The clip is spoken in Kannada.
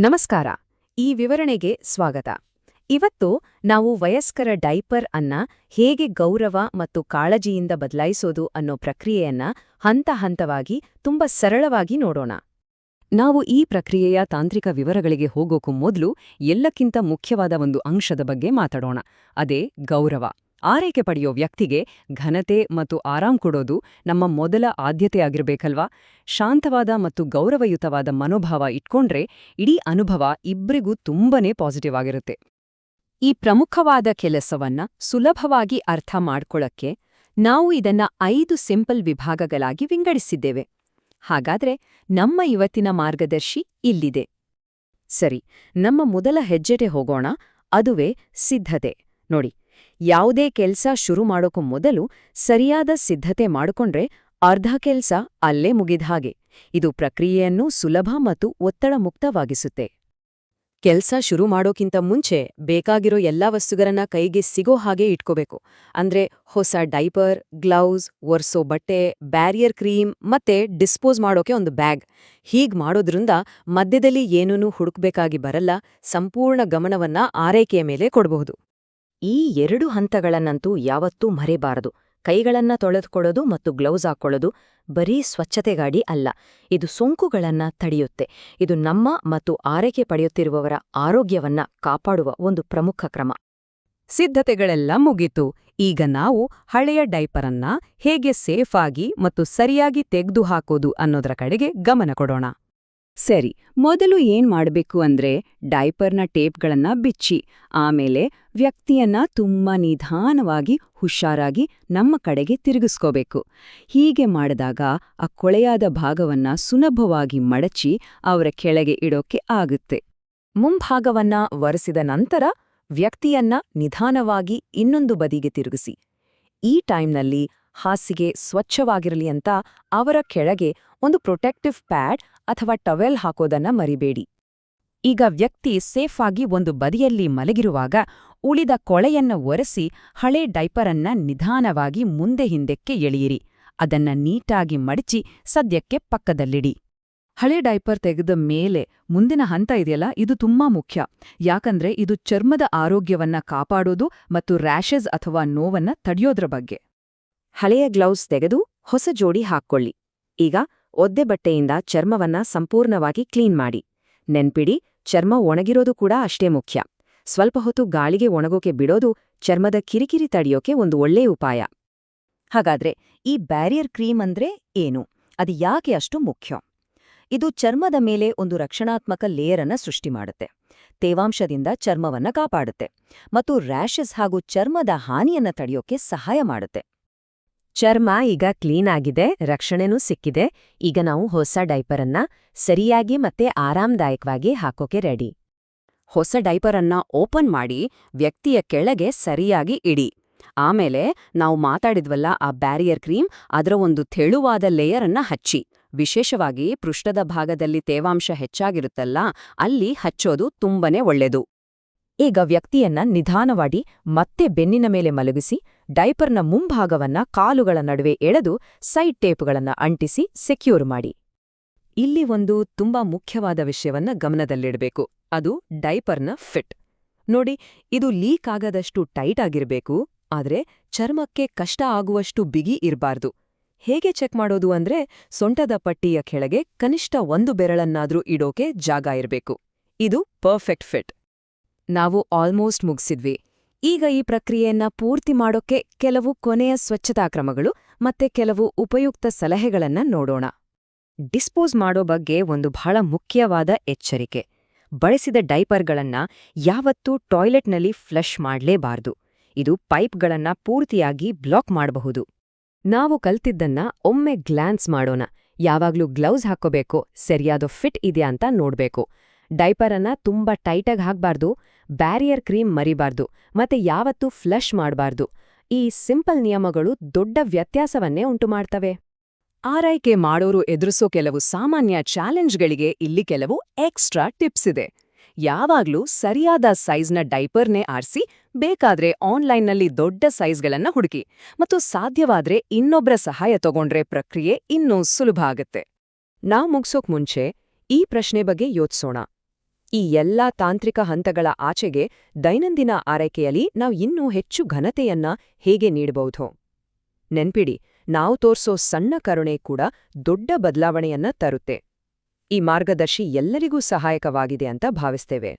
ನಮಸ್ಕಾರ. ಈ ವಿವರಣೆಗೆ ಸ್ವಾಗತ. ಇವತ್ತು ನಾವು ವಯಸ್ಕರ ಡೈಪರ್ ಅನ್ನ ಹೇಗೆ ಗೌರವ ಮತ್ತು ಕಾಳಜಿಯಿಂದ ಬದಲಾಯಿಸೋದು ಅನ್ನೋ ಪ್ರಕ್ರಿಯೆಯನ್ನ ಹಂತವಾಗಿ ತುಂಬಾ ಸರಳವಾಗಿ ನೋಡೋಣ. ನಾವು ಈ ಪ್ರಕ್ರಿಯೆಯ ತಾಂತ್ರಿಕ ವಿವರಗಳಿಗೆ ಹೋಗೋಕ್ಕೂ ಮೊದಲು ಎಲ್ಲಕ್ಕಿಂತ ಮುಖ್ಯವಾದ ಒಂದು ಅಂಶದ ಬಗ್ಗೆ ಮಾತಾಡೋಣ. ಅದೇ ಗೌರವ. ಆರೈಕೆ ಪಡೆಯೋ ವ್ಯಕ್ತಿಗೆ ಘನತೆ ಮತ್ತು ಆರಾಮ್ ಕೊಡೋದು ನಮ್ಮ ಮೊದಲ ಆದ್ಯತೆಯಾಗಿರ್ಬೇಕಲ್ವಾ? ಶಾಂತವಾದ ಮತ್ತು ಗೌರವಯುತವಾದ ಮನೋಭಾವ ಇಟ್ಕೊಂಡ್ರೆ ಇಡೀ ಅನುಭವ ಇಬ್ರಿಗೂ ತುಂಬನೇ ಪಾಸಿಟಿವ್ ಆಗಿರುತ್ತೆ. ಈ ಪ್ರಮುಖವಾದ ಕೆಲಸವನ್ನ ಸುಲಭವಾಗಿ ಅರ್ಥ ಮಾಡ್ಕೊಳ್ಳಕ್ಕೆ ನಾವು ಇದನ್ನ 5 ಸಿಂಪಲ್ ವಿಭಾಗಗಳಾಗಿ ವಿಂಗಡಿಸಿದ್ದೇವೆ. ಹಾಗಾದ್ರೆ ನಮ್ಮ ಇವತ್ತಿನ ಮಾರ್ಗದರ್ಶಿ ಇಲ್ಲಿದೆ. ಸರಿ, ನಮ್ಮ ಮೊದಲ ಹೆಜ್ಜೆಗೆ ಹೋಗೋಣ. ಅದುವೇ ಸಿದ್ಧತೆ. ನೋಡಿ, ಯಾವುದೇ ಕೆಲ್ಸ ಶುರು ಮಾಡೋಕ್ಕೂ ಮೊದಲು ಸರಿಯಾದ ಸಿದ್ಧತೆ ಮಾಡಿಕೊಂಡ್ರೆ ಅರ್ಧ ಕೆಲ್ಸ ಅಲ್ಲೇ ಮುಗಿದ ಹಾಗೆ. ಇದು ಪ್ರಕ್ರಿಯೆಯನ್ನು ಸುಲಭ ಮತ್ತು ಒತ್ತಡ ಮುಕ್ತವಾಗಿಸುತ್ತೆ. ಕೆಲ್ಸ ಶುರು ಮಾಡೋಕ್ಕಿಂತ ಮುಂಚೆ ಬೇಕಾಗಿರೋ ಎಲ್ಲಾ ವಸ್ತುಗಳನ್ನ ಕೈಗೆ ಸಿಗೋ ಹಾಗೆ ಇಟ್ಕೋಬೇಕು. ಅಂದ್ರೆ ಹೊಸ ಡೈಪರ್, ಗ್ಲೌಸ್, ಒರ್ಸೋ ಬಟ್ಟೆ, ಬ್ಯಾರಿಯರ್ ಕ್ರೀಮ್ ಮತ್ತೆ ಡಿಸ್ಪೋಸ್ ಮಾಡೋಕೆ ಒಂದು ಬ್ಯಾಗ್. ಹೀಗ್ ಮಾಡೋದ್ರಿಂದ ಮಧ್ಯದಲ್ಲಿ ಏನನ್ನೂ ಹುಡುಕ್ಬೇಕಾಗಿ ಬರಲ್ಲ. ಸಂಪೂರ್ಣ ಗಮನವನ್ನ ಆರೈಕೆಯ ಮೇಲೆ ಕೊಡಬಹುದು. ಈ 2 ಹಂತಗಳನ್ನಂತೂ ಯಾವತ್ತೂ ಮರೆಬಾರದು. ಕೈಗಳನ್ನ ತೊಳೆದುಕೊಳ್ಳೋದು ಮತ್ತು ಗ್ಲೌಸ್ ಹಾಕೊಳ್ಳೋದು ಬರೀ ಸ್ವಚ್ಛತೆಗಾಡಿ ಅಲ್ಲ, ಇದು ಸೋಂಕುಗಳನ್ನ ತಡೆಯುತ್ತೆ. ಇದು ನಮ್ಮ ಮತ್ತು ಆರೈಕೆ ಪಡೆಯುತ್ತಿರುವವರ ಆರೋಗ್ಯವನ್ನ ಕಾಪಾಡುವ ಒಂದು ಪ್ರಮುಖ ಕ್ರಮ. ಸಿದ್ಧತೆಗಳೆಲ್ಲ ಮುಗೀತು. ಈಗ ನಾವು ಹಳೆಯ ಡೈಪರನ್ನ ಹೇಗೆ ಸೇಫಾಗಿ ಮತ್ತು ಸರಿಯಾಗಿ ತೆಗೆದುಹಾಕೋದು ಅನ್ನೋದರ ಕಡೆಗೆ ಗಮನ ಕೊಡೋಣ. ಸರಿ, ಮೊದಲು ಏನ್ ಮಾಡ್ಬೇಕು ಅಂದ್ರೆ ಡೈಪರ್ನ ಟೇಪ್ಗಳನ್ನ ಬಿಚ್ಚಿ, ಆಮೇಲೆ ವ್ಯಕ್ತಿಯನ್ನ ತುಂಬಾ ನಿಧಾನವಾಗಿ ಹುಷಾರಾಗಿ ನಮ್ಮ ಕಡೆಗೆ ತಿರುಗಿಸ್ಕೋಬೇಕು. ಹೀಗೆ ಮಾಡಿದಾಗ ಆ ಕೊಳೆಯಾದ ಭಾಗವನ್ನ ಸುಲಭವಾಗಿ ಮಡಚಿ ಅವರ ಕೆಳಗೆ ಇಡೋಕೆ ಆಗುತ್ತೆ. ಮುಂಭಾಗವನ್ನ ಒರೆಸಿದ ನಂತರ ವ್ಯಕ್ತಿಯನ್ನ ನಿಧಾನವಾಗಿ ಇನ್ನೊಂದು ಬದಿಗೆ ತಿರುಗಿಸಿ. ಈ ಟೈಮ್ನಲ್ಲಿ ಹಾಸಿಗೆ ಸ್ವಚ್ಛವಾಗಿರಲಿ ಅಂತ ಅವರ ಕೆಳಗೆ ಒಂದು ಪ್ರೊಟೆಕ್ಟಿವ್ ಪ್ಯಾಡ್ ಅಥವಾ ಟವೆಲ್ ಹಾಕೋದನ್ನ ಮರಿಬೇಡಿ. ಈಗ ವ್ಯಕ್ತಿ ಸೇಫಾಗಿ ಒಂದು ಬದಿಯಲ್ಲಿ ಮಲಗಿರುವಾಗ ಉಳಿದ ಕೊಳೆಯನ್ನ ಒರೆಸಿ ಹಳೆ ಡೈಪರನ್ನ ನಿಧಾನವಾಗಿ ಮುಂದೆ ಹಿಂದಕ್ಕೆ ಎಳೆಯಿರಿ. ಅದನ್ನ ನೀಟಾಗಿ ಮಡಚಿ ಸದ್ಯಕ್ಕೆ ಪಕ್ಕದಲ್ಲಿಡಿ. ಹಳೆ ಡೈಪರ್ ತೆಗೆದ ಮೇಲೆ ಮುಂದಿನ ಹಂತ ಇದೆಯಲ್ಲ, ಇದು ತುಂಬಾ ಮುಖ್ಯ. ಯಾಕಂದ್ರೆ ಇದು ಚರ್ಮದ ಆರೋಗ್ಯವನ್ನ ಕಾಪಾಡೋದು ಮತ್ತು ರ್ಯಾಷಸ್ ಅಥವಾ ನೋವನ್ನ ತಡೆಯೋದ್ರ ಬಗ್ಗೆ. ಹಳೆಯ ಗ್ಲೌಸ್ ತೆಗೆದು ಹೊಸ ಜೋಡಿ ಹಾಕ್ಕೊಳ್ಳಿ. ಈಗ ಒದ್ದೆ ಬಟ್ಟೆಯಿಂದ ಚರ್ಮವನ್ನ ಸಂಪೂರ್ಣವಾಗಿ ಕ್ಲೀನ್ ಮಾಡಿ. ನೆನ್ಪಿಡಿ, ಚರ್ಮ ಒಣಗಿರೋದು ಕೂಡ ಅಷ್ಟೇ ಮುಖ್ಯ. ಸ್ವಲ್ಪ ಹೊತ್ತು ಗಾಳಿಗೆ ಒಣಗೋಕೆ ಬಿಡೋದು ಚರ್ಮದ ಕಿರಿಕಿರಿ ತಡೆಯೋಕೆ ಒಂದು ಒಳ್ಳೆಯ ಉಪಾಯ. ಹಾಗಾದ್ರೆ ಈ ಬ್ಯಾರಿಯರ್ ಕ್ರೀಮ್ ಅಂದ್ರೆ ಏನು? ಅದು ಯಾಕೆ ಅಷ್ಟು ಮುಖ್ಯ? ಇದು ಚರ್ಮದ ಮೇಲೆ ಒಂದು ರಕ್ಷಣಾತ್ಮಕ ಲೇಯರನ್ನ ಸೃಷ್ಟಿ ಮಾಡುತ್ತೆ. ತೇವಾಂಶದಿಂದ ಚರ್ಮವನ್ನ ಕಾಪಾಡುತ್ತೆ ಮತ್ತು ರ್ಯಾಷಸ್ ಹಾಗೂ ಚರ್ಮದ ಹಾನಿಯನ್ನ ತಡೆಯೋಕೆ ಸಹಾಯ ಮಾಡುತ್ತೆ. ಚರ್ಮ ಈಗ ಕ್ಲೀನ್ ಆಗಿದೆ, ರಕ್ಷಣೆನೂ ಸಿಕ್ಕಿದೆ. ಈಗ ನಾವು ಹೊಸ ಡೈಪರನ್ನ ಸರಿಯಾಗಿ ಮತ್ತೆ ಆರಾಮದಾಯಕವಾಗಿ ಹಾಕೋಕೆ ರೆಡಿ. ಹೊಸ ಡೈಪರನ್ನ ಓಪನ್ ಮಾಡಿ ವ್ಯಕ್ತಿಯ ಕೆಳಗೆ ಸರಿಯಾಗಿ ಇಡಿ. ಆಮೇಲೆ ನಾವು ಮಾತಾಡಿದ್ವಲ್ಲ ಆ ಬ್ಯಾರಿಯರ್ ಕ್ರೀಮ್, ಅದರ ಒಂದು ತೆಳುವಾದ ಲೇಯರನ್ನ ಹಚ್ಚಿ. ವಿಶೇಷವಾಗಿ ಪೃಷ್ಠದ ಭಾಗದಲ್ಲಿ ತೇವಾಂಶ ಹೆಚ್ಚಾಗಿರುತ್ತಲ್ಲ, ಅಲ್ಲಿ ಹಚ್ಚೋದು ತುಂಬನೇ ಒಳ್ಳೆದು. ಈಗ ವ್ಯಕ್ತಿಯನ್ನ ನಿಧಾನವಾಗಿ ಮತ್ತೆ ಬೆನ್ನಿನ ಮೇಲೆ ಮಲಗಿಸಿ ಡೈಪರ್ನ ಮುಂಭಾಗವನ್ನ ಕಾಲುಗಳ ನಡುವೆ ಎಳೆದು ಸೈಡ್ ಟೇಪ್ಗಳನ್ನ ಅಂಟಿಸಿ ಸೆಕ್ಯೂರ್ ಮಾಡಿ. ಇಲ್ಲಿ ಒಂದು ತುಂಬಾ ಮುಖ್ಯವಾದ ವಿಷಯವನ್ನ ಗಮನದಲ್ಲಿಡಬೇಕು. ಅದು ಡೈಪರ್ನ ಫಿಟ್. ನೋಡಿ, ಇದು ಲೀಕ್ ಆಗದಷ್ಟು ಟೈಟ್ ಆಗಿರ್ಬೇಕು, ಆದ್ರೆ ಚರ್ಮಕ್ಕೆ ಕಷ್ಟ ಆಗುವಷ್ಟು ಬಿಗಿ ಇರಬಾರ್ದು. ಹೇಗೆ ಚೆಕ್ ಮಾಡೋದು ಅಂದ್ರೆ ಸೊಂಟದ ಪಟ್ಟಿಯ ಕೆಳಗೆ ಕನಿಷ್ಠ 1 ಬೆರಳನ್ನಾದ್ರೂ ಇಡೋಕೆ ಜಾಗ ಇರಬೇಕು. ಇದು ಪರ್ಫೆಕ್ಟ್ ಫಿಟ್. ನಾವು ಆಲ್ಮೋಸ್ಟ್ ಮುಗಿಸಿದ್ವಿ. ಈಗ ಈ ಪ್ರಕ್ರಿಯೆಯನ್ನ ಪೂರ್ತಿ ಮಾಡೋಕೆ ಕೆಲವು ಕೊನೆಯ ಸ್ವಚ್ಛತಾ ಕ್ರಮಗಳು ಮತ್ತೆ ಕೆಲವು ಉಪಯುಕ್ತ ಸಲಹೆಗಳನ್ನ ನೋಡೋಣ. ಡಿಸ್ಪೋಸ್ ಮಾಡೋ ಬಗ್ಗೆ ಒಂದು ಬಹಳ ಮುಖ್ಯವಾದ ಎಚ್ಚರಿಕೆ. ಬಳಸಿದ ಡೈಪರ್ಗಳನ್ನ ಯಾವತ್ತೂ ಟಾಯ್ಲೆಟ್ನಲ್ಲಿ ಫ್ಲಶ್ ಮಾಡಲೇಬಾರ್ದು. ಇದು ಪೈಪ್ಗಳನ್ನ ಪೂರ್ತಿಯಾಗಿ ಬ್ಲಾಕ್ ಮಾಡಬಹುದು. ನಾವು ಕಲ್ತಿದ್ದನ್ನ ಒಮ್ಮೆ ಗ್ಲಾನ್ಸ್ ಮಾಡೋಣ. ಯಾವಾಗ್ಲೂ ಗ್ಲೌಸ್ ಹಾಕೋಬೇಕು, ಸರಿಯಾದ ಫಿಟ್ ಇದೆಯಾ ಅಂತ ನೋಡ್ಬೇಕು. ಡೈಪರನ್ನ ತುಂಬಾ ಟೈಟಾಗಿ ಹಾಕ್ಬಾರ್ದು, ಬ್ಯಾರಿಯರ್ ಕ್ರೀಮ್ ಮರಿಬಾರ್ದು, ಮತ್ತೆ ಯಾವತ್ತೂ ಫ್ಲಶ್ ಮಾಡಬಾರ್ದು. ಈ ಸಿಂಪಲ್ ನಿಯಮಗಳು ದೊಡ್ಡ ವ್ಯತ್ಯಾಸವನ್ನೇ ಉಂಟುಮಾಡ್ತವೆ. ಆರೈಕೆ ಮಾಡೋರು ಎದುರಿಸೋ ಕೆಲವು ಸಾಮಾನ್ಯ ಚಾಲೆಂಜ್ಗಳಿಗೆ ಇಲ್ಲಿ ಕೆಲವು ಎಕ್ಸ್ಟ್ರಾ ಟಿಪ್ಸ್ ಇದೆ. ಯಾವಾಗ್ಲೂ ಸರಿಯಾದ ಸೈಜ್ನ ಡೈಪರ್ನೇ ಆರಿಸಿ, ಬೇಕಾದ್ರೆ ಆನ್ಲೈನ್ನಲ್ಲಿ ದೊಡ್ಡ ಸೈಜ್ಗಳನ್ನ ಹುಡುಕಿ, ಮತ್ತು ಸಾಧ್ಯವಾದ್ರೆ ಇನ್ನೊಬ್ರ ಸಹಾಯ ತಗೊಂಡ್ರೆ ಪ್ರಕ್ರಿಯೆ ಇನ್ನೂ ಸುಲಭ ಆಗತ್ತೆ. ನಾವ್ ಮುಗ್ಸೋಕ್ ಮುಂಚೆ ಈ ಪ್ರಶ್ನೆ ಬಗ್ಗೆ ಯೋಚಿಸೋಣ. ಈ ಎಲ್ಲಾ ತಾಂತ್ರಿಕ ಹಂತಗಳ ಆಚೆಗೆ ದೈನಂದಿನ ಆರೈಕೆಯಲ್ಲಿ ನಾವು ಇನ್ನೂ ಹೆಚ್ಚು ಘನತೆಯನ್ನ ಹೇಗೆ ನೀಡಬಹುದು? ನೆನ್ಪಿಡಿ, ನಾವು ತೋರ್ಸೋ ಸಣ್ಣ ಕರುಣೆ ಕೂಡ ದೊಡ್ಡ ಬದಲಾವಣೆಯನ್ನ ತರುತ್ತೆ. ಈ ಮಾರ್ಗದರ್ಶಿ ಎಲ್ಲರಿಗೂ ಸಹಾಯಕವಾಗಿದೆ ಅಂತ ಭಾವಿಸ್ತೇವೆ.